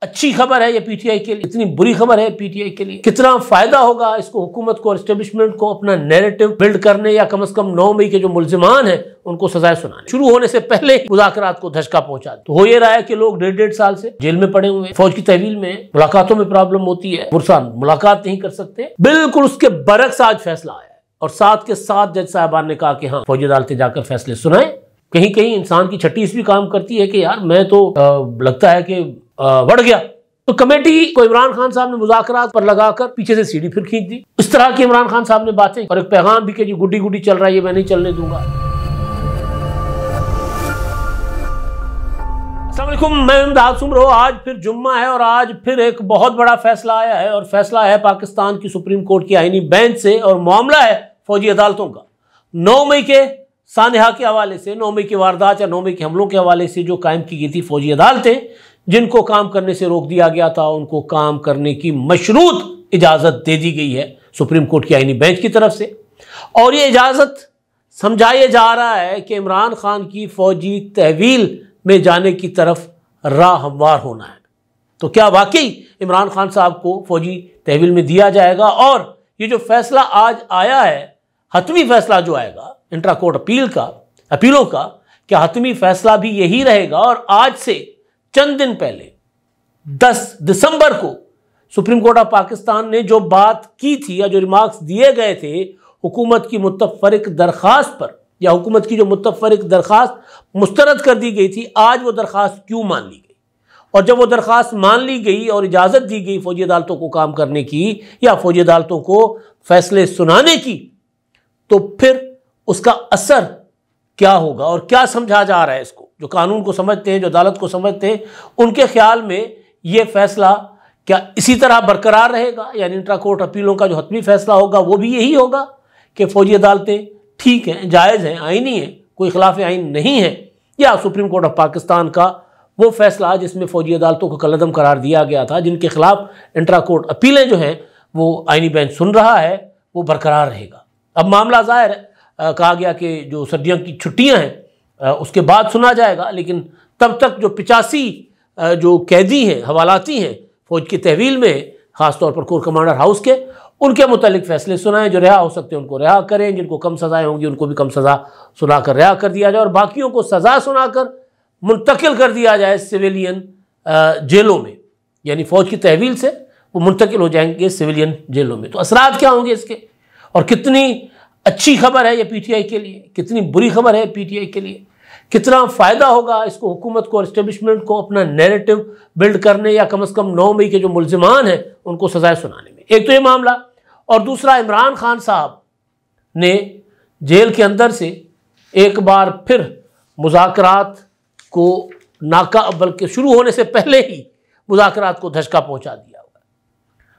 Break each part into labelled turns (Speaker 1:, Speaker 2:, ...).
Speaker 1: अच्छी खबर है ये पीटीआई के लिए, इतनी बुरी खबर है पीटीआई के लिए। कितना फायदा होगा इसको हुकूमत को और एस्टेब्लिशमेंट को अपना नैरेटिव बिल्ड करने या कम से कम 9 मई के जो मुल्जिमान हैं उनको सजाएं सुनाने, शुरू होने से पहले मुज़ाकरात को धचका पहुंचा। तो हो ये रहा है कि लोग 1.5 साल से जेल में पड़े हुए हैं, फौज की तहवील में, मुलाकातों में प्रॉब्लम होती है, पुरसान मुलाकात नहीं कर सकते। बिल्कुल उसके बरक्स आज फैसला आया है और साथ के साथ जज साहबान ने कहा कि हाँ फौजी अदालतें जाकर फैसले सुनाएं। कहीं कहीं इंसान की छठीस भी काम करती है कि यार मैं तो लगता है कि बढ़ गया। तो कमेटी को इमरान खान साहब ने मुज़ाकरात पर लगाकर पीछे से सीढ़ी फिर खींच दी। इस तरह की इमरान खान साहब ने बातें और एक पैगाम भी कि जी गुड्डी गुड्डी चल रहा है, ये मैं नहीं चलने दूंगा। अस्सलाम वालेकुम, मैं इमदाद सुमरो। आज फिर जुम्मा है और आज फिर एक बहुत बड़ा फैसला आया है और फैसला है पाकिस्तान की सुप्रीम कोर्ट की आईनी बेंच से और मामला है फौजी अदालतों का। 9 मई के सानहा के हवाले से, 9 मई की वारदात या 9 मई के हमलों के हवाले से जो कायम की गई थी फौजी अदालतें, जिनको काम करने से रोक दिया गया था, उनको काम करने की मशरूत इजाज़त दे दी गई है सुप्रीम कोर्ट की आईनी बेंच की तरफ से। और ये इजाज़त समझाया जा रहा है कि इमरान खान की फ़ौजी तहवील में जाने की तरफ राह हमवार होना है। तो क्या वाकई इमरान खान साहब को फ़ौजी तहवील में दिया जाएगा? और ये जो फैसला आज आया है, हतमी फैसला जो आएगा इंट्रा कोर्ट अपीलों का, क्या हतमी फैसला भी यही रहेगा? और आज से चंद दिन पहले 10 दिसंबर को सुप्रीम कोर्ट ऑफ पाकिस्तान ने जो बात की थी या जो रिमार्क्स दिए गए थे हुकूमत की मुतफ़रिक दरख्वास्त पर, या हुकूमत की जो मुतफ़रिक दरख्वास्त मुस्तरद कर दी गई थी, आज वो दरख्वास्त क्यों मान ली गई? और जब वो दरख्वास्त मान ली गई और इजाज़त दी गई फ़ौजी अदालतों को काम करने की या फ़ौजी अदालतों को फैसले सुनाने की, तो फिर उसका असर क्या होगा और क्या समझा जा रहा है इसको? जो कानून को समझते हैं, जो अदालत को समझते हैं, उनके ख्याल में ये फैसला क्या इसी तरह बरकरार रहेगा? यानी इंट्रा कोर्ट अपीलों का जो हतमी फैसला होगा वो भी यही होगा कि फ़ौजी अदालतें ठीक हैं, जायज़ हैं, आईनी हैं, कोई खिलाफ आइन नहीं है? या सुप्रीम कोर्ट ऑफ पाकिस्तान का वो फैसला जिसमें फ़ौजी अदालतों को कलअदम करार दिया गया था, जिनके खिलाफ इंट्रा कोर्ट अपीलें जो हैं वो आईनी बेंच सुन रहा है, वो बरकरार रहेगा? अब मामला ज़ाहिर है, कहा गया कि जो सर्दियों की छुट्टियां हैं उसके बाद सुना जाएगा, लेकिन तब तक जो 85 जो कैदी हैं, हवालाती हैं फौज की तहवील में, ख़ासतौर पर कोर कमांडर हाउस के, उनके मुतालिक फ़ैसले सुनाएं। जो रिहा हो सकते हैं उनको रिहा करें, जिनको कम सज़ाएँ होंगी उनको भी कम सज़ा सुनाकर रिहा कर दिया जाए और बाकियों को सज़ा सुनाकर मुंतकिल कर दिया जाए सिविलियन जेलों में। यानी फ़ौज की तहवील से वो मुंतकिल हो जाएंगे सिविलियन जेलों में। तो असरात क्या होंगे इसके, और कितनी अच्छी खबर है ये पीटीआई के लिए, कितनी बुरी खबर है पीटीआई के लिए? कितना फ़ायदा होगा इसको हुकूमत को और एस्टेब्लिशमेंट को अपना नैरेटिव बिल्ड करने या कम से कम 9 मई के जो मुल्जिमान हैं उनको सजाएं सुनाने में? एक तो ये मामला, और दूसरा इमरान खान साहब ने जेल के अंदर से एक बार फिर मुज़ाकरात को नाका अव्वल के शुरू होने से पहले ही मुज़ाकरात को धचका पहुँचा दिया।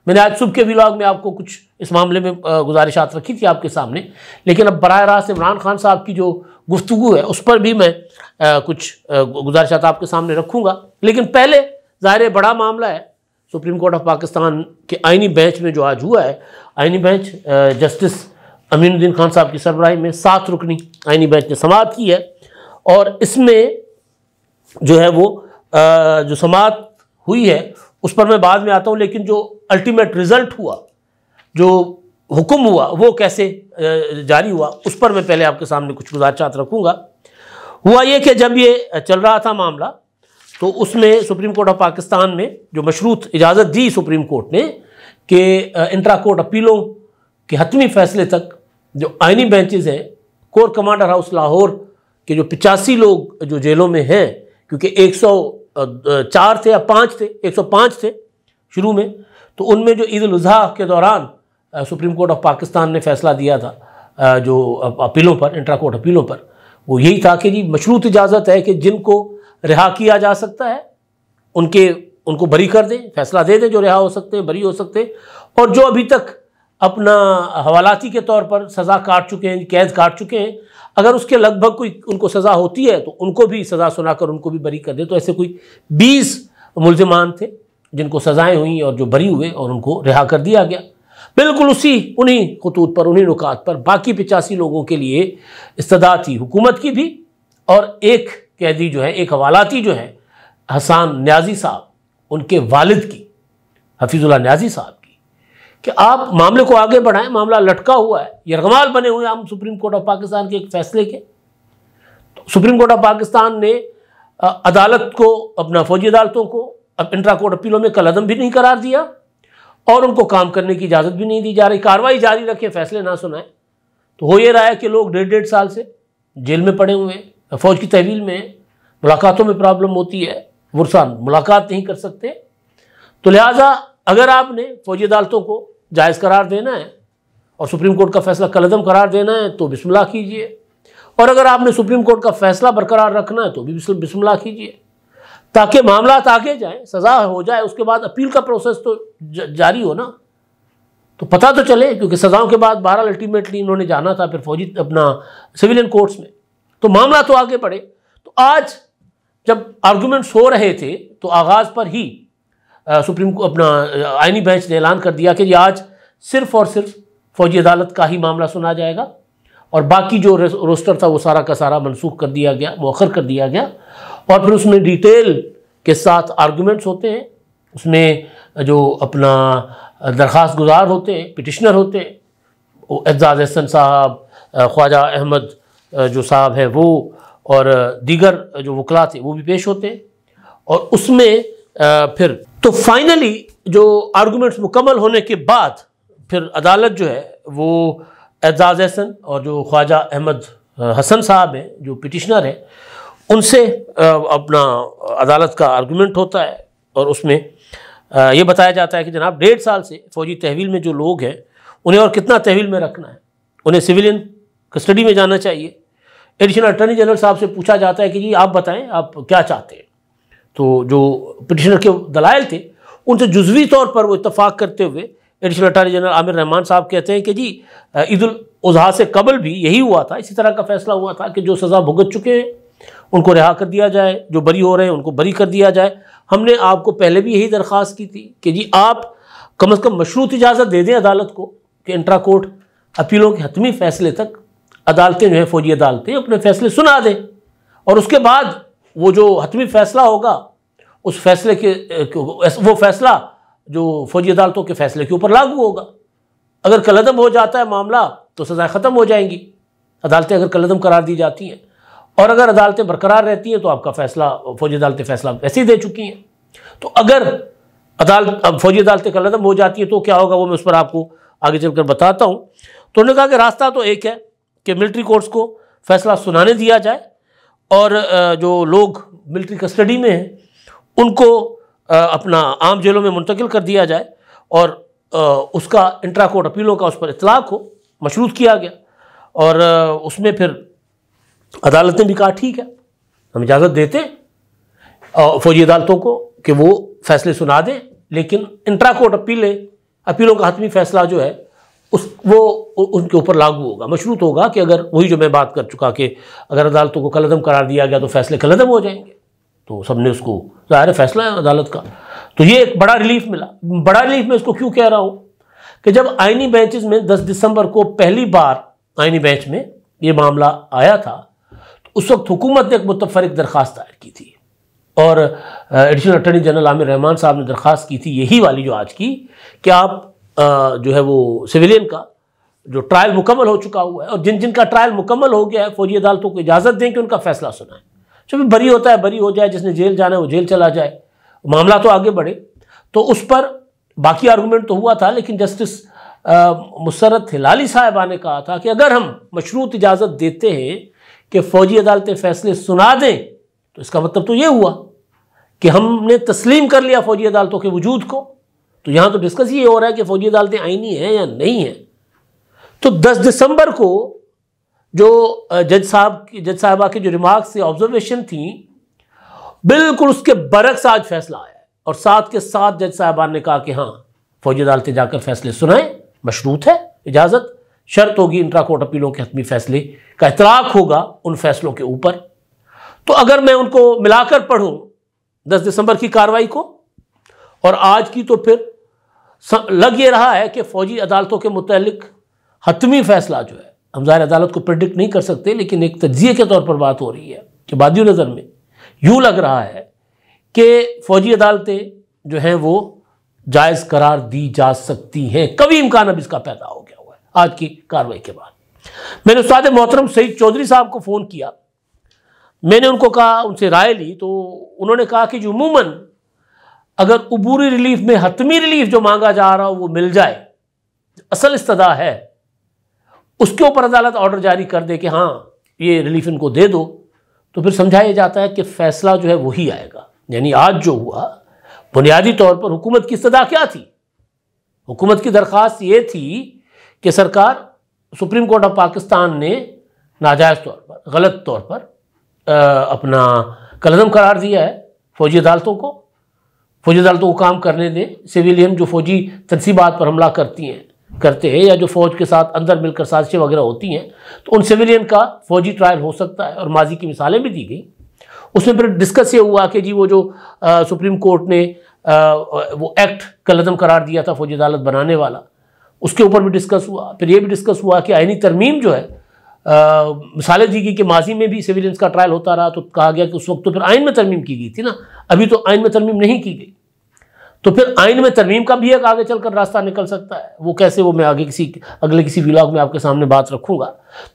Speaker 1: मैंने आज सुबह के व्लॉग में आपको कुछ इस मामले में गुजारिशात रखी थी आपके सामने, लेकिन अब बराह रास्त इमरान खान साहब की जो गुफ्तगू है उस पर भी मैं कुछ गुजारिशात आपके सामने रखूँगा। लेकिन पहले ज़ाहिर बड़ा मामला है सुप्रीम कोर्ट ऑफ पाकिस्तान के आईनी बेंच में जो आज हुआ है। आईनी बेंच जस्टिस अमीनुद्दीन खान साहब की सरबराही में 7 रुकनी आईनी बेंच ने समाअत की है और इसमें जो है वो जो समाअत हुई है उस पर मैं बाद में आता हूँ, लेकिन जो अल्टीमेट रिज़ल्ट हुआ, जो हुक्म हुआ, वो कैसे जारी हुआ उस पर मैं पहले आपके सामने कुछ गुजारिशात रखूँगा। हुआ ये कि जब ये चल रहा था मामला, तो उसमें सुप्रीम कोर्ट ऑफ पाकिस्तान में जो मशरूत इजाज़त दी सुप्रीम कोर्ट ने कि इंट्रा कोर्ट अपीलों के हतमी फैसले तक जो आईनी बेंचेस हैं, कोर कमांडर हाउस लाहौर के जो 85 लोग जो जेलों में हैं, क्योंकि 104 थे या 5 थे, 105 थे शुरू में, तो उनमें जो ईद उल अज़हा के दौरान सुप्रीम कोर्ट ऑफ पाकिस्तान ने फैसला दिया था जो अपीलों पर, इंट्रा कोर्ट अपीलों पर, वो यही था कि जी मशरूत इजाज़त है कि जिनको रिहा किया जा सकता है उनको बरी कर दें, फैसला दे दें जो रिहा हो सकते हैं, बरी हो सकते हैं, और जो अभी तक अपना हवालाती के तौर पर सज़ा काट चुके हैं, कैद काट चुके हैं, अगर उसके लगभग कोई उनको सज़ा होती है तो उनको भी सज़ा सुनाकर उनको भी बरी कर दे। तो ऐसे कोई 20 मुल्जिमान थे जिनको सज़ाएँ हुई और जो बरी हुए और उनको रिहा कर दिया गया। बिल्कुल उन्हीं खतूत पर, उन्हीं नुकात पर बाकी 85 लोगों के लिए इस्तदा थी हुकूमत की भी, और एक कैदी जो है, एक हवालाती जो है हसान न्याजी साहब, उनके वालिद की, हफीजुल्लाह न्याजी साहब की, कि आप मामले को आगे बढ़ाएं, मामला लटका हुआ है, यरगमाल बने हुए हम सुप्रीम कोर्ट ऑफ पाकिस्तान के एक फैसले के। तो सुप्रीम कोर्ट ऑफ पाकिस्तान ने अदालत को, अपना फौजी अदालतों को अब इंट्रा कोर्ट अपीलों में कलअदम भी नहीं करार दिया और उनको काम करने की इजाज़त भी नहीं दी जा रही। कार्रवाई जारी रखें, फैसले ना सुनाएं। तो हो ये रहा है कि लोग 1.5 साल से जेल में पड़े हुए हैं, फ़ौज की तहवील में, मुलाकातों में प्रॉब्लम होती है, वो मुलाकात नहीं कर सकते। तो लिहाजा अगर आपने फौजी अदालतों को जायज़ करार देना है और सुप्रीम कोर्ट का फैसला कलअदम करार देना है तो बिस्मिल्लाह कीजिए, और अगर आपने सुप्रीम कोर्ट का फैसला बरकरार रखना है तो भी बिस्मिल्लाह कीजिए, ताकि मामला आगे जाए, सज़ा हो जाए, उसके बाद अपील का प्रोसेस तो जारी हो ना, तो पता तो चले। क्योंकि सज़ाओं के बाद बहरहाल अल्टीमेटली इन्होंने जाना था फिर फौजी अपना सिविलियन कोर्ट्स में, तो मामला तो आगे बढ़े। तो आज जब आर्गूमेंट्स हो रहे थे तो आगाज़ पर ही सुप्रीम को अपना आईनी बेंच ने ऐलान कर दिया कि आज सिर्फ़ और सिर्फ फौजी अदालत का ही मामला सुना जाएगा और बाकी जो रोस्टर था वो सारा का सारा मनसूख कर दिया गया, मौखर कर दिया गया। और फिर उसमें डिटेल के साथ आर्गूमेंट्स होते हैं, उसमें जो अपना दरख्वास्त गुजार होते हैं, पिटिशनर होते हैं, वो एजाज़ एहसन साहब, ख्वाजा अहमद जो साहब है वो, और दीगर जो वकला थे वो भी पेश होते हैं। और उसमें फिर तो फाइनली जो आर्गूमेंट्स मुकम्मल होने के बाद फिर अदालत जो है वो एजाज़ एहसन और जो ख्वाजा अहमद हसन साहब हैं जो पिटिशनर हैं, उनसे अपना अदालत का आर्गूमेंट होता है। और उसमें ये बताया जाता है कि जनाब 1.5 साल से फ़ौजी तहवील में जो लोग हैं उन्हें और कितना तहवील में रखना है, उन्हें सिविलियन कस्टडी में जाना चाहिए। एडिशनल अटॉर्नी जनरल साहब से पूछा जाता है कि जी आप बताएं आप क्या चाहते हैं। तो जो पिटिशनर के दलाइल थे उनसे जुज़वी तौर पर वो इत्तफाक करते हुए additional attorney general Aamir Rahman साहब कहते हैं कि जी ईद उल अज़हा से कबल भी यही हुआ था, इसी तरह का फैसला हुआ था कि जो सज़ा भुगत चुके हैं उनको रिहा कर दिया जाए, जो बरी हो रहे हैं उनको बरी कर दिया जाए। हमने आपको पहले भी यही दरख्वास्त की थी कि जी आप कम से कम मशरूत इजाज़त दे दें अदालत को कि इंट्रा कोर्ट अपीलों के हतमी फ़ैसले तक अदालतें जो हैं फ़ौजी अदालतें अपने फ़ैसले सुना दें, और उसके बाद वो जो हतमी फ़ैसला होगा उस फैसले के वो फ़ैसला जो फ़ौजी अदालतों के फ़ैसले के ऊपर लागू होगा। अगर कलअदम हो जाता है मामला तो सज़ाएँ ख़त्म हो जाएंगी, अदालतें अगर कलअदम करार दी जाती हैं, और अगर अदालतें बरकरार रहती हैं तो आपका फ़ैसला, फ़ौजी अदालतें फ़ैसला वैसे ही दे चुकी हैं। तो अगर फ़ौजी अदालतें कलअदम हो जाती है तो क्या होगा वो मैं उस पर आपको आगे चलकर बताता हूँ। तो उन्होंने कहा कि रास्ता तो एक है कि मिलिट्री कोर्ट्स को फ़ैसला सुनाने दिया जाए और जो लोग मिलिट्री कस्टडी में हैं उनको अपना आम जेलों में मुंतकिल कर दिया जाए और उसका इंट्रा कोर्ट अपीलों का उस पर इतलाक़ हो, मशरूत किया गया। और उसमें फिर अदालत ने भी कहा ठीक है हम इजाज़त देते फ़ौजी अदालतों को कि वो फ़ैसले सुना दें, लेकिन इंट्रा कोर्ट अपीलों का हतमी फ़ैसला जो है वो उनके ऊपर लागू होगा, मशरूत होगा कि अगर वही जो मैं बात कर चुका कि अगर अदालतों को कलअदम करार दिया गया तो फ़ैसले कलअदम हो जाएंगे। तो सबने उसको, ज़ाहिर है फ़ैसला है अदालत का, तो ये एक बड़ा रिलीफ मिला। बड़ा रिलीफ मैं इसको क्यों कह रहा हूँ कि जब आइनी बेंचेस में 10 दिसंबर को पहली बार आइनी बेंच में ये मामला आया था तो उस वक्त हुकूमत ने एक मुतफरिक दरख्वास्त दायर की थी और additional attorney general Aamir Rahman साहब ने दरख्वास्त की थी यही वाली जो आज की, कि आप जो है वो सिविलियन का जो ट्रायल मुकम्मल हो चुका हुआ है और जिनका ट्रायल मुकम्मल हो गया है फ़ौजी अदालतों को इजाज़त दें कि उनका फ़ैसला सुनाएं। जब बरी होता है बरी हो जाए, जिसने जेल जाना है वो जेल चला जाए, मामला तो आगे बढ़े। तो उस पर बाकी आर्गूमेंट तो हुआ था, लेकिन जस्टिस मुसर्रत हिलाली साहिबा ने कहा था कि अगर हम मशरूत इजाज़त देते हैं कि फ़ौजी अदालतें फ़ैसले सुना दें तो इसका मतलब तो ये हुआ कि हमने तस्लीम कर लिया फ़ौजी अदालतों के वजूद को। तो यहाँ तो डिस्कस ये हो रहा है कि फ़ौजी अदालतें आईनी हैं या नहीं हैं। तो 10 दिसंबर को जो जज साहबा की जो रिमार्क्स थी, ऑब्जर्वेशन थी, बिल्कुल उसके बरक्स आज फैसला आया है और साथ के साथ जज साहबान ने कहा कि हाँ फ़ौजी अदालतें जाकर फैसले सुनाएं, मशरूत है इजाज़त, शर्त होगी इंट्रा कोर्ट अपीलों के हतमी फैसले का इतलाक़ होगा उन फैसलों के ऊपर। तो अगर मैं उनको मिलाकर पढ़ूँ 10 दिसंबर की कार्रवाई को और आज की, तो फिर लग ये रहा है कि फ़ौजी अदालतों के मुतालिक हतमी फ़ैसला जो है, हम ज़ाहिर अदालत को प्रेडिक्ट नहीं कर सकते, लेकिन एक तज्ज़िये के तौर पर बात हो रही है कि बादियों नज़र में यूँ लग रहा है कि फ़ौजी अदालतें जो है वो जायज़ करार दी जा सकती हैं। कभी इम्कान अब इसका पैदा हो गया हुआ है आज की कार्रवाई के बाद। मैंने उस्ताद मोहतरम सईद चौधरी साहब को फ़ोन किया, मैंने उनको कहा, उनसे राय ली, तो उन्होंने कहा कि जो अमूमन अगर उबूरी रिलीफ में हतमी रिलीफ जो मांगा जा रहा हो वो मिल जाए, असल इस्तदा है, उसके ऊपर अदालत ऑर्डर जारी कर दे कि हाँ ये रिलीफ इनको दे दो, तो फिर समझाया जाता है कि फ़ैसला जो है वही आएगा। यानी आज जो हुआ बुनियादी तौर पर हुकूमत की इस्तदा क्या थी? हुकूमत की दरख्वास्त ये थी कि सरकार, सुप्रीम कोर्ट ऑफ पाकिस्तान ने नाजायज़ तौर पर, गलत तौर पर अपना कलअदम करार दिया है फ़ौजी अदालतों को। फ़ौजी अदालतों को काम करने दें। सिविलियन जो फ़ौजी तनसीबात पर हमला करते हैं या जो फ़ौज के साथ अंदर मिलकर साजिशें वगैरह होती हैं, तो उन सिविलियन का फ़ौजी ट्रायल हो सकता है। और माजी की मिसालें भी दी गई। उसमें फिर डिस्कस ये हुआ कि जी वो जो सुप्रीम कोर्ट ने वो एक्ट कलअदम करार दिया था फ़ौजी अदालत बनाने वाला, उसके ऊपर भी डिस्कस हुआ। फिर ये भी डिस्कस हुआ कि आईनी तरमीम जो है, मिसालें दी गई कि माजी में भी सिविलियंस का ट्रायल होता रहा, तो कहा गया कि उस वक्त तो फिर आइन में तरमीम की गई थी ना, अभी तो आइन में तरमीम नहीं की गई, तो फिर आइन में तरमीम का भी एक आगे चलकर रास्ता निकल सकता है। वो कैसे, वो मैं आगे अगले किसी व्लॉग में आपके सामने बात रखूँगा।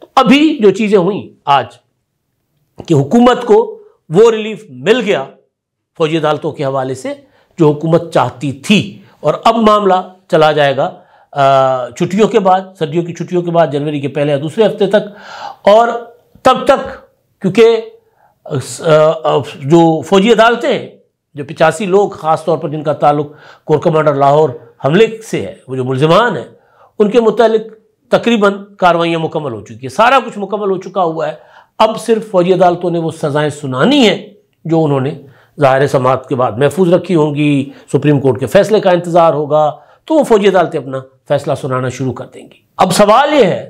Speaker 1: तो अभी जो चीज़ें हुई आज कि हुकूमत को वो रिलीफ मिल गया फ़ौजी अदालतों के हवाले से जो हुकूमत चाहती थी, और अब मामला चला जाएगा छुट्टियों के बाद, सर्दियों की छुट्टियों के बाद, जनवरी के पहले या दूसरे हफ्ते तक। और तब तक क्योंकि जो फ़ौजी अदालतें हैं, जो 85 लोग ख़ास तौर पर जिनका ताल्लुक कोर कमांडर लाहौर हमले से है, वो जो मुल्ज़िमान हैं, उनके मुतालिक तकरीबन कार्रवाइयाँ मुकम्मल हो चुकी है, सारा कुछ मुकम्मल हो चुका हुआ है। अब सिर्फ फ़ौजी अदालतों ने वो सज़ाएँ सुनानी हैं जो उन्होंने ज़ाहिर समाअत के बाद महफूज रखी होंगी। सुप्रीम कोर्ट के फ़ैसले का इंतज़ार होगा, तो वो फ़ौजी अदालतें अपना फ़ैसला सुनाना शुरू कर देंगी। अब सवाल ये है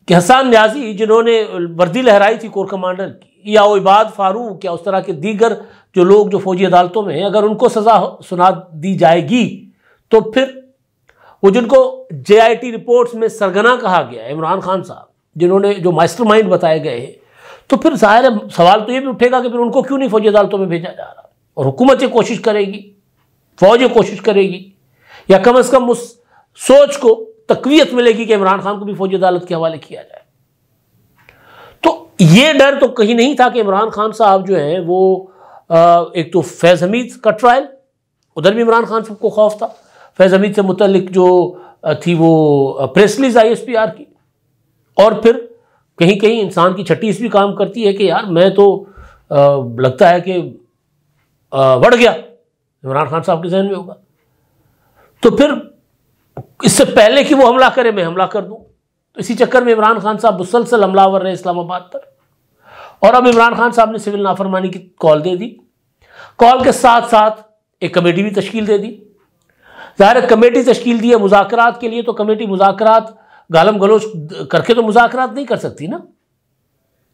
Speaker 1: कि हसन न्याजी जिन्होंने वर्दी लहराई थी कोर कमांडर की, या वो इबाद फारूक या उस तरह के दीगर जो लोग जो फ़ौजी अदालतों में हैं, अगर उनको सज़ा सुना दी जाएगी, तो फिर वो जिनको JIT रिपोर्ट्स में सरगना कहा गया है, इमरान खान साहब जिन्होंने जो मास्टरमाइंड बताए गए हैं, तो फिर ज़ाहिर है सवाल तो ये भी उठेगा कि फिर उनको क्यों नहीं फ़ौजी अदालतों में भेजा जा रहा। और हुकूमत ये कोशिश करेगी, फ़ौज ये कोशिश करेगी, या कम से कम उस सोच को तक़वियत मिलेगी कि इमरान खान को भी फ़ौजी अदालत के हवाले किया जाए। तो ये डर तो कहीं नहीं था कि इमरान खान साहब जो हैं वो एक तो फैज़ हमीद का ट्रायल, उधर भी इमरान खान साहब को खौफ था। फैज़ हमीद से मुतल्लिक जो थी वो प्रेस रिलीज़ ISPR की, और फिर कहीं कहीं इंसान की छठी भी काम करती है कि यार मैं तो लगता है कि बढ़ गया, इमरान खान साहब के जहन में होगा, तो फिर इससे पहले कि वो हमला करे मैं हमला कर दूं। तो इसी चक्कर में इमरान खान साहब मुसलसल हमलावर रहे इस्लामाबाद पर, और अब इमरान खान साहब ने सिविल नाफरमानी की कॉल दे दी। कॉल के साथ साथ एक कमेटी भी तश्कील दे दी। ज़ाहिर कमेटी तश्कील दी है मुज़ाकरात के लिए, तो कमेटी मुज़ाकरात गालम गलोच करके तो मुज़ाकरात नहीं कर सकती ना।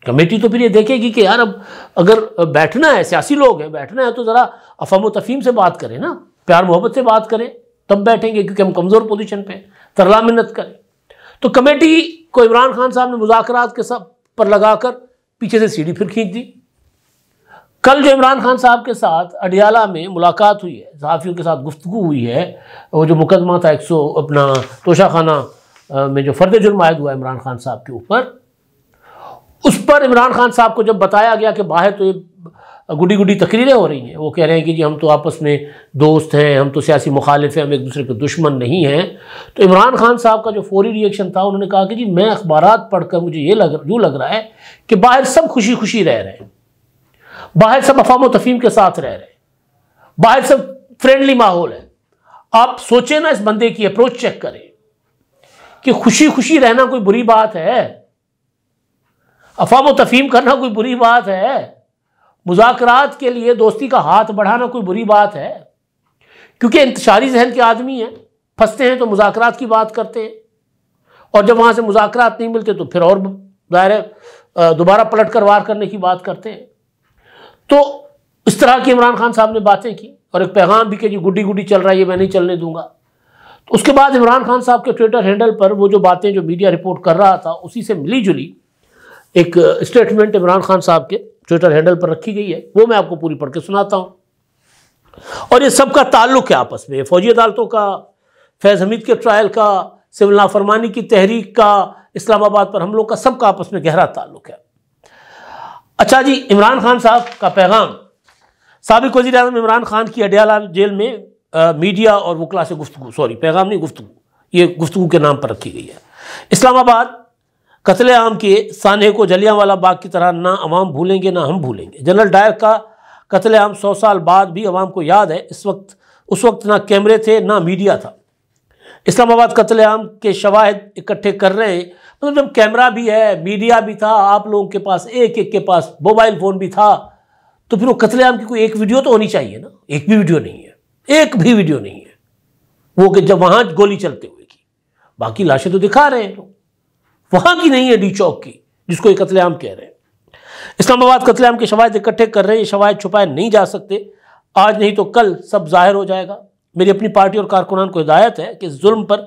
Speaker 1: कमेटी तो फिर ये देखेगी कि यार अब अगर बैठना है, सियासी लोग हैं, बैठना है तो ज़रा अफ़म व तफ़हीम से बात करें ना, प्यार मोहब्बत से बात करें, तब बैठेंगे, क्योंकि हम कमज़ोर पोजीशन पे तरला मिन्नत करें। तो कमेटी को इमरान खान साहब ने मुज़ाकरात के सब पर लगाकर पीछे से सीढ़ी फिर खींच दी। कल जो इमरान खान साहब के साथ अडियाला में मुलाकात हुई है, सहाफ़ियों के साथ गुफ्तगू हुई है, वो जो मुकदमा था 100 अपना तोशाखाना में जो फ़र्द जुर्म आयद हुआ इमरान खान साहब के ऊपर, उस पर इमरान खान साहब को जब बताया गया कि बाहर तो ये गुडी गुडी तकरीरें हो रही हैं, वो कह रहे हैं कि जी हम तो आपस में दोस्त हैं, हम तो सियासी मुखालिफ हैं, हम एक दूसरे के दुश्मन नहीं हैं, तो इमरान खान साहब का जो फौरी रिएक्शन था, उन्होंने कहा कि जी मैं अखबारात पढ़कर मुझे यूँ लग रहा है कि बाहर सब खुशी खुशी रह रहे हैं, बाहर सब अफ़ाम व तफ़हीम के साथ रह रहे हैं, बाहर सब फ्रेंडली माहौल है। आप सोचें ना, इस बंदे की अप्रोच चेक करें कि खुशी खुशी रहना कोई बुरी बात है, अफ़ाम व तफ़हीम करना कोई बुरी बात है, मुज़ाकरात के लिए दोस्ती का हाथ बढ़ाना कोई बुरी बात है? क्योंकि इंतशारी जहन के आदमी हैं, फंसते हैं तो मुज़ाकरात की बात करते हैं, और जब वहाँ से मुज़ाकरात नहीं मिलते तो फिर और दायरे दोबारा पलट कर वार करने की बात करते हैं। तो इस तरह की इमरान खान साहब ने बातें की, और एक पैगाम भी कि जी गुड्डी गुड्डी चल रहा है, ये मैं नहीं चलने दूंगा। तो उसके बाद इमरान खान साहब के ट्विटर हैंडल पर वो जो बातें जो मीडिया रिपोर्ट कर रहा था, उसी से मिली जुली एक स्टेटमेंट इमरान खान साहब के ट्विटर हैंडल पर रखी गई है, वो मैं आपको पूरी पढ़ के सुनाता हूँ। और ये सबका ताल्लुक है आपस में, फौजी अदालतों का, फैज़ हमीद के ट्रायल का, सिविल नाफरमानी की तहरीक का, इस्लामाबाद पर हमलों का, सबका आपस में गहरा ताल्लुक है। अच्छा जी, इमरान खान साहब का पैगाम। साबिक वज़ीर आज़म इमरान खान की अडयाला जेल में मीडिया और वकला से गुफ्तगू, सॉरी पैगाम नहीं, गुफ्तगू, ये गुफ्तगू के नाम पर रखी गई है। इस्लामाबाद, कत्ले-आम के सानहे को जलियांवाला बाग की तरह ना अवाम भूलेंगे ना हम भूलेंगे। जनरल डायर का कत्ले-आम 100 साल बाद भी अवाम को याद है। उस वक्त ना कैमरे थे ना मीडिया था। इस्लामाबाद कत्ले-आम के शवाहिद इकट्ठे कर रहे हैं, मतलब जब कैमरा भी है, मीडिया भी था, आप लोगों के पास एक एक के पास मोबाइल फ़ोन भी था, तो फिर वो कत्ले-आम की कोई एक वीडियो तो होनी चाहिए ना। एक भी वीडियो नहीं है, एक भी वीडियो नहीं है वो कि जब वहाँ गोली चलते हुए की। बाकी लाशें तो दिखा रहे हैं लोग, वहाँ की नहीं है डी चौक की, जिसको ये कत्लेआम कह रहे हैं। इस्लामाबाद कत्लेआम के शवाहिद इकट्ठे कर रहे हैं, ये शवाहिद छुपाए नहीं जा सकते। आज नहीं तो कल सब जाहिर हो जाएगा। मेरी अपनी पार्टी और कारकुनान को हिदायत है कि इस जुल्म पर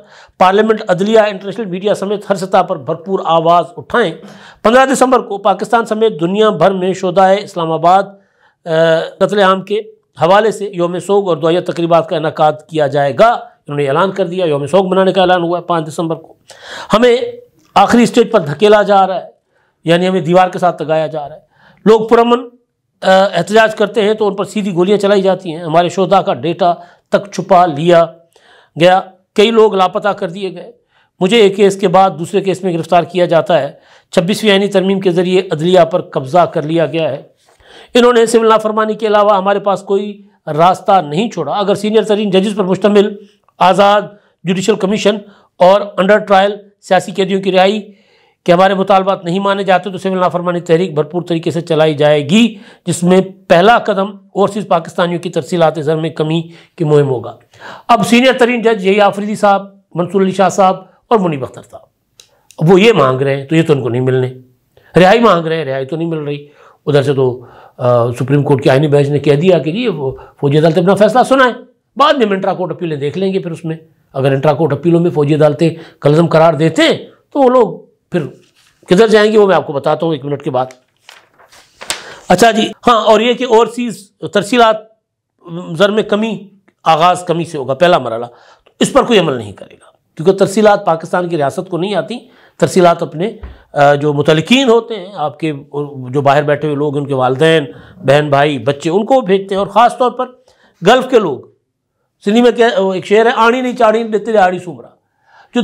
Speaker 1: पार्लियामेंट, अदलिया, इंटरनेशनल मीडिया समेत हर सतह पर भरपूर आवाज़ उठाएं। 15 दिसंबर को पाकिस्तान समेत दुनिया भर में शुहदाए इस्लामाबाद कत्लेआम के हवाले से यौम सोग और दुआया तकरीबात का इनेकाद किया जाएगा। इन्होंने ऐलान कर दिया, यौम सोग मनाने का ऐलान हुआ है 5 दिसंबर को। हमें आखिरी स्टेज पर धकेला जा रहा है, यानी हमें दीवार के साथ लगाया जा रहा है। लोग पुरअमन एहतजाज करते हैं तो उन पर सीधी गोलियां चलाई जाती हैं। हमारे शोधा का डेटा तक छुपा लिया गया, कई लोग लापता कर दिए गए। मुझे एक केस के बाद दूसरे केस में गिरफ्तार किया जाता है। 26वीं आईनी तरमीम के ज़रिए अदलिया पर कब्जा कर लिया गया है। इन्होंने सिविल नाफरमानी के अलावा हमारे पास कोई रास्ता नहीं छोड़ा। अगर सीनियर तरीन जजेस पर मुश्तमिल आज़ाद जुडिशल कमीशन और अंडर ट्रायल सियासी कैदियों की रिहाई के हमारे मुतालबात नहीं माने जाते तो सिविल नाफरमानी तहरीक भरपूर तरीके से चलाई जाएगी, जिसमें पहला कदम ओवरसीज़ पाकिस्तानियों की तरसीलात ज़र में कमी की मुहिम होगा। अब सीनियर तरीन जज यही आफरीदी साहब, मंसूर अली शाह साहब और मुनीब अख्तर साहब, वो ये मांग रहे हैं तो ये तो उनको नहीं मिलने, रिहाई मांग रहे हैं, रिहाई तो नहीं मिल रही। उधर से तो सुप्रीम कोर्ट के आईनी बेंच ने कह दिया कि जी फौजी अदालतें अपना फैसला सुनाएं, बाद में इंट्रा कोर्ट अपीलें देख लेंगे। फिर उसमें अगर इंट्रा कोर्ट अपीलों में फौजी अदालतें कलज़म करार देते हैं तो वो लोग फिर किधर जाएंगे वो मैं आपको बताता हूँ 1 मिनट के बाद। अच्छा जी, हाँ, और ये कि ओवरसीज़ तरसीलात ज़र में कमी, आगाज़ कमी से होगा पहला मरहला, तो इस पर कोई अमल नहीं करेगा क्योंकि तरसीलात पाकिस्तान की रियासत को नहीं आती। तरसीलात अपने जो मुतलकीन होते हैं, आपके जो बाहर बैठे हुए लोग, उनके वालिदैन, बहन भाई, बच्चे, उनको भेजते हैं। और ख़ास तौर पर गल्फ़ के लोग, सिंधी में एक शेर है, आड़ी नहीं चाड़ी देते आड़ी सुमरा, जो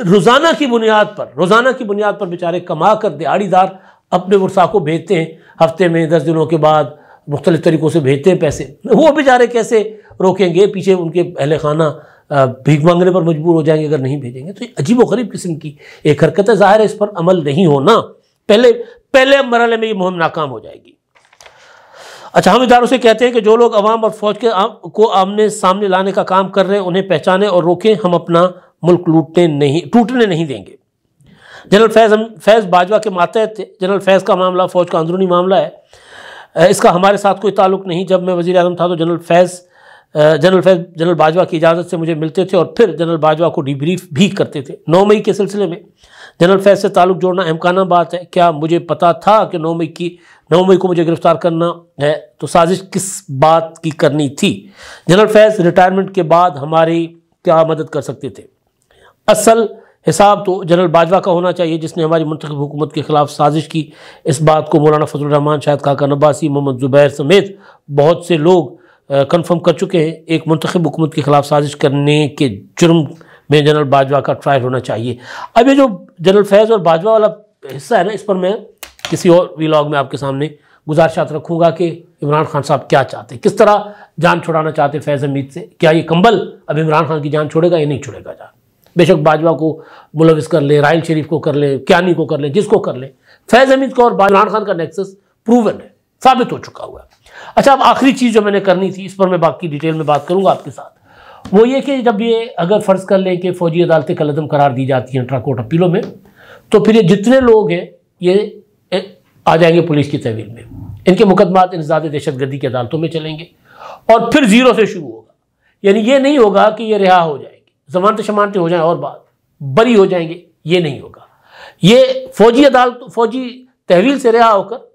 Speaker 1: रोज़ाना की बुनियाद पर बेचारे कमा कर दिहाड़ीदार अपने वर्षा को भेजते हैं, हफ्ते में 10 दिनों के बाद मुख्तलिफ़ तरीक़ों से भेजते हैं पैसे। वो बेचारे कैसे रोकेंगे? पीछे उनके अहले खाना भीख मांगने पर मजबूर हो जाएंगे अगर नहीं भेजेंगे। तो अजीब व गरीब किस्म की एक हरकत है। ज़ाहिर है इस पर अमल नहीं होना, पहले मरहले में ये मुहिम नाकाम हो जाएगी। अच्छा, हम इदारों से कहते हैं कि जो लोग अवाम और फौज को आमने सामने लाने का काम कर रहे हैं उन्हें पहचानें और रोकें। हम अपना मुल्क टूटने नहीं देंगे। जनरल फैज़ बाजवा के मातहत थे। जनरल फैज़ का मामला फौज का अंदरूनी मामला है, इसका हमारे साथ कोई ताल्लुक़ नहीं। जब मैं वज़ीर आज़म था तो जनरल बाजवा की इजाज़त से मुझे मिलते थे और फिर जनरल बाजवा को डिब्रीफ भी करते थे। 9 मई के सिलसिले में जनरल फैज़ से ताल्लुक़ जोड़ना अहमकाना बात है। क्या मुझे पता था कि 9 मई को मुझे गिरफ्तार करना है? तो साजिश किस बात की करनी थी? जनरल फैज़ रिटायरमेंट के बाद हमारी क्या मदद कर सकते थे? असल हिसाब तो जनरल बाजवा का होना चाहिए जिसने हमारी मुंतखब हुकूमत के ख़िलाफ़ साजिश की। इस बात को मौलाना फजलुर रहमान, शाहिद खाका नब्बासी, मोहम्मद ज़ुबैर समेत बहुत से लोग कन्फर्म कर चुके हैं। एक मुंतखब हुकूमत के ख़िलाफ़ साजिश करने के जुर्म में जनरल बाजवा का ट्रायल होना चाहिए। अब ये जो जनरल फैज़ और बाजवा वाला हिस्सा है ना, इस पर मैं किसी और व्लॉग में आपके सामने गुजारिशात रखूँगा कि इमरान खान साहब क्या चाहते, किस तरह जान छुड़ाना चाहते फैज़ हमीद से। क्या ये कंबल अब इमरान खान की जान छोड़ेगा या नहीं छोड़ेगा जान? बेशक बाजवा को मुलविस कर ले, राहिल शरीफ को कर ले, क्यानी को कर ले, जिसको कर ले, फैज़ हमीद को और इमरान खान का नेक्सस प्रूवन है, साबित हो चुका हुआ है। अच्छा, अब आखिरी चीज़ जो मैंने करनी थी, इस पर मैं बाकी डिटेल में बात करूँगा आपके साथ, वो ये कि जब ये अगर फ़र्ज़ कर लें कि फ़ौजी अदालतें कलअदम करार दी जाती हैं इंट्रा कोर्ट अपीलों में, तो फिर ये जितने लोग हैं ये आ जाएंगे पुलिस की तहवील में। इनके मुकदमात इंसदाद दहशतगर्दी की अदालतों में चलेंगे और फिर ज़ीरो से शुरू होगा। यानी ये नहीं होगा कि ये रिहा हो जाएंगे, ज़मानत शमानतें हो जाएं और बात बरी हो जाएंगे, ये नहीं होगा। ये फौजी तहवील से रिहा होकर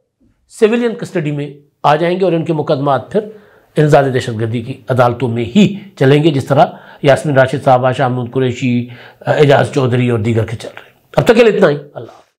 Speaker 1: सिविलियन कस्टडी में आ जाएंगे और इनके मुकदमात फिर इंसदाद दहशतगर्दी की अदालतों में ही चलेंगे, जिस तरह यास्मीन राशिद साहबा, शाह महमूद कुरैशी, एजाज चौधरी और दीगर के चल रहे हैं। अब तक के लिए इतना ही। अल्लाह।